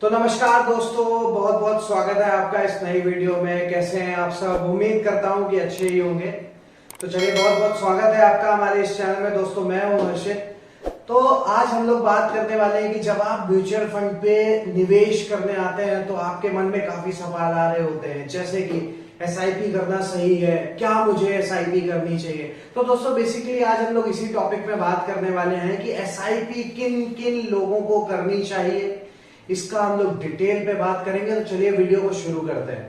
तो नमस्कार दोस्तों, बहुत बहुत स्वागत है आपका इस नई वीडियो में। कैसे हैं आप सब? उम्मीद करता हूं कि अच्छे ही होंगे। तो चलिए, बहुत बहुत स्वागत है आपका हमारे इस चैनल में। दोस्तों, मैं हूं हर्षित। तो आज हम लोग बात करने वाले हैं कि जब आप म्यूचुअल फंड पे निवेश करने आते हैं तो आपके मन में काफी सवाल आ रहे होते हैं, जैसे कि एसआईपी करना सही है क्या, मुझे एसआईपी करनी चाहिए। तो दोस्तों, बेसिकली आज हम लोग इसी टॉपिक में बात करने वाले हैं कि एसआईपी किन किन लोगों को करनी चाहिए, इसका हम लोग डिटेल पे बात करेंगे। तो चलिए वीडियो को शुरू करते हैं।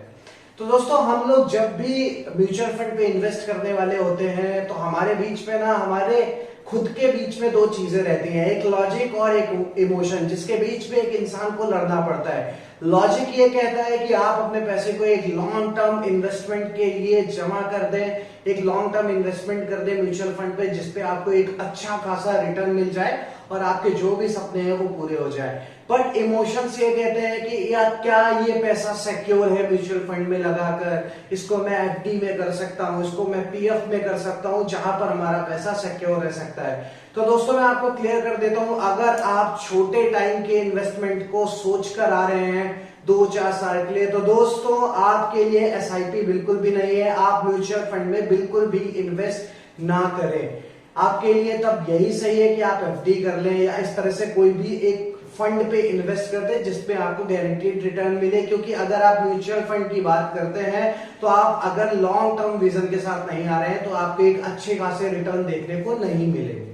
तो दोस्तों, हम लोग जब भी म्यूचुअल फंड पे इन्वेस्ट करने वाले होते हैं तो हमारे बीच में हमारे खुद के बीच में दो चीजें रहती हैं, एक लॉजिक और एक इमोशन, जिसके बीच में एक इंसान को लड़ना पड़ता है। लॉजिक ये कहता है कि आप अपने पैसे को एक लॉन्ग टर्म इन्वेस्टमेंट के लिए जमा कर दें, एक लॉन्ग टर्म इन्वेस्टमेंट कर दें म्यूचुअल फंड पे, जिसपे आपको एक अच्छा खासा रिटर्न मिल जाए और आपके जो भी सपने हैं वो पूरे हो जाए। बट इमोशंस ये कहते हैं कि यार, क्या ये पैसा सिक्योर है म्यूचुअल फंड में लगाकर? इसको मैं एफडी में कर सकता हूँ, इसको मैं पीएफ में कर सकता हूँ, जहां पर हमारा पैसा सिक्योर रह सकता है। तो दोस्तों, मैं आपको क्लियर कर देता हूं, अगर आप छोटे टाइम के इन्वेस्टमेंट को सोच कर आ रहे हैं 2-4 साल के लिए, तो दोस्तों आपके लिए एसआईपी बिल्कुल भी नहीं है। आप म्यूचुअल फंड में बिल्कुल भी इन्वेस्ट ना करें। आपके लिए तब यही सही है कि आप एफडी कर लें या इस तरह से कोई भी एक फंड पे इन्वेस्ट करते हैं जिसपे आपको गारंटीड रिटर्न मिले। क्योंकि अगर आप म्यूचुअल फंड की बात करते हैं तो आप अगर लॉन्ग टर्म विजन के साथ नहीं आ रहे हैं तो आपको एक अच्छे खासे रिटर्न देखने को नहीं मिलेंगे।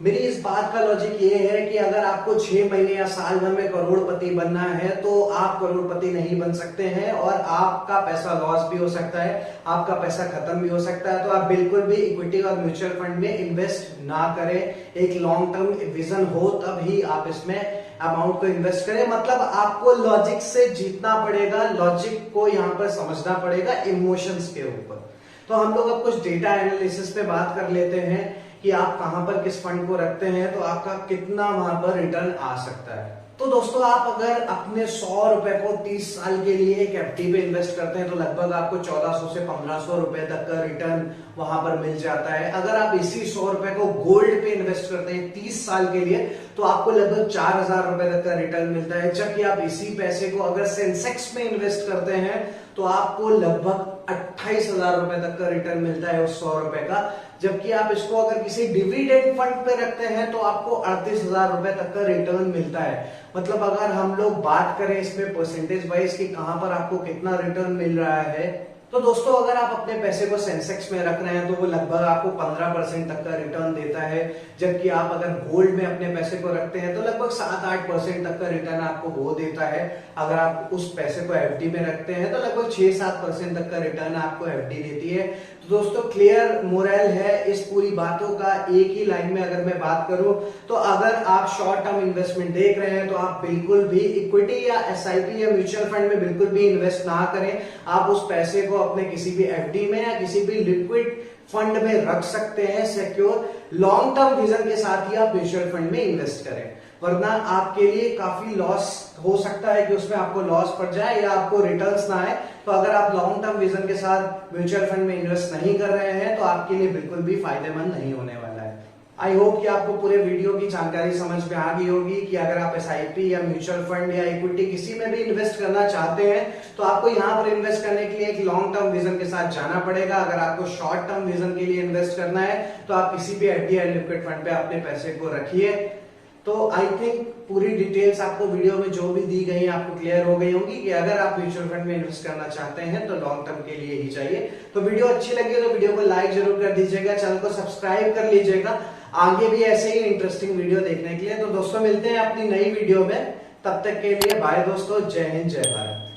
मेरी इस बात का लॉजिक ये है कि अगर आपको 6 महीने या साल भर में करोड़पति बनना है तो आप करोड़पति नहीं बन सकते हैं और आपका पैसा लॉस भी हो सकता है, आपका पैसा खत्म भी हो सकता है। तो आप बिल्कुल भी इक्विटी और म्यूचुअल फंड में इन्वेस्ट ना करें। एक लॉन्ग टर्म विजन हो तब ही आप इसमें अमाउंट को इन्वेस्ट करें। मतलब आपको लॉजिक से जीतना पड़ेगा, लॉजिक को यहाँ पर समझना पड़ेगा इमोशंस के ऊपर। तो हम लोग अब कुछ डेटा एनालिसिस पे बात कर लेते हैं कि आप कहां पर किस फंड को रखते हैं तो आपका कितना वहां पर रिटर्न आ सकता है। तो दोस्तों, आप अगर अपने 100 रुपए को 30 साल के लिए एक एफडी पे इन्वेस्ट करते हैं तो लगभग आपको 1400 से 1500 रुपए तक का रिटर्न वहां पर मिल जाता है। अगर आप इसी 100 रुपए को गोल्ड पे इन्वेस्ट करते हैं 30 साल के लिए तो आपको लगभग 4000 रुपए तक का रिटर्न मिलता है। जबकि आप इसी पैसे को अगर सेंसेक्स में इन्वेस्ट करते हैं तो आपको लगभग 28,000 रुपए तक का रिटर्न मिलता है उस 100 रुपए का। जबकि आप इसको अगर किसी डिविडेंड फंड पे रखते हैं तो आपको 38,000 रुपए तक का रिटर्न मिलता है। मतलब अगर हम लोग बात करें इसमें परसेंटेज वाइज कि कहां पर आपको कितना रिटर्न मिल रहा है, तो दोस्तों अगर आप अपने पैसे को सेंसेक्स में रख रहे हैं तो वो लगभग आपको 15% तक का रिटर्न देता है। जबकि आप अगर गोल्ड में अपने पैसे को रखते हैं तो लगभग 7-8% तक का रिटर्न आपको वो देता है। अगर आप उस पैसे को एफडी में रखते हैं तो लगभग 6-7% तक का रिटर्न आपको एफडी देती है। तो दोस्तों, क्लियर मोरल है इस पूरी बातों का। एक ही लाइन में अगर मैं बात करूं तो अगर आप शॉर्ट टर्म इन्वेस्टमेंट देख रहे हैं तो आप बिल्कुल भी इक्विटी या एसआईपी या म्यूचुअल फंड में बिल्कुल भी इन्वेस्ट ना करें। आप उस पैसे को अपने किसी भी एफडी में या किसी भी लिक्विड फंड में रख सकते हैं सिक्योर। लॉन्ग टर्म विजन के साथ ही आप म्यूचुअल फंड में इन्वेस्ट करें, वरना आपके लिए काफी लॉस हो सकता है कि उसमें आपको लॉस पड़ जाए या आपको रिटर्न्स ना आए। तो अगर आप लॉन्ग टर्म विजन के साथ म्यूचुअल फंड में इन्वेस्ट नहीं कर रहे हैं तो आपके लिए बिल्कुल भी फायदेमंद नहीं होने वाला है। आई होप कि आपको पूरे वीडियो की जानकारी समझ में आ गई होगी कि अगर आप एसआईपी या म्यूचुअल फंड या इक्विटी किसी में भी इन्वेस्ट करना चाहते हैं तो आपको यहाँ पर इन्वेस्ट करने के लिए एक लॉन्ग टर्म विजन के साथ जाना पड़ेगा। अगर आपको शॉर्ट टर्म विजन के लिए इन्वेस्ट करना है तो आप किसी भी एफडी या लिक्विड फंड पे अपने पैसे को रखिए। तो आई थिंक पूरी डिटेल्स आपको वीडियो में जो भी दी गई आपको क्लियर हो गई होंगी कि अगर आप म्यूचुअल फंड में इन्वेस्ट करना चाहते हैं तो लॉन्ग टर्म के लिए ही चाहिए। तो वीडियो अच्छी लगी तो वीडियो को लाइक जरूर कर दीजिएगा, चैनल को सब्सक्राइब कर लीजिएगा आगे भी ऐसे ही इंटरेस्टिंग वीडियो देखने के लिए। तो दोस्तों, मिलते हैं अपनी नई वीडियो में, तब तक के लिए बाय दोस्तों, जय हिंद जय भारत।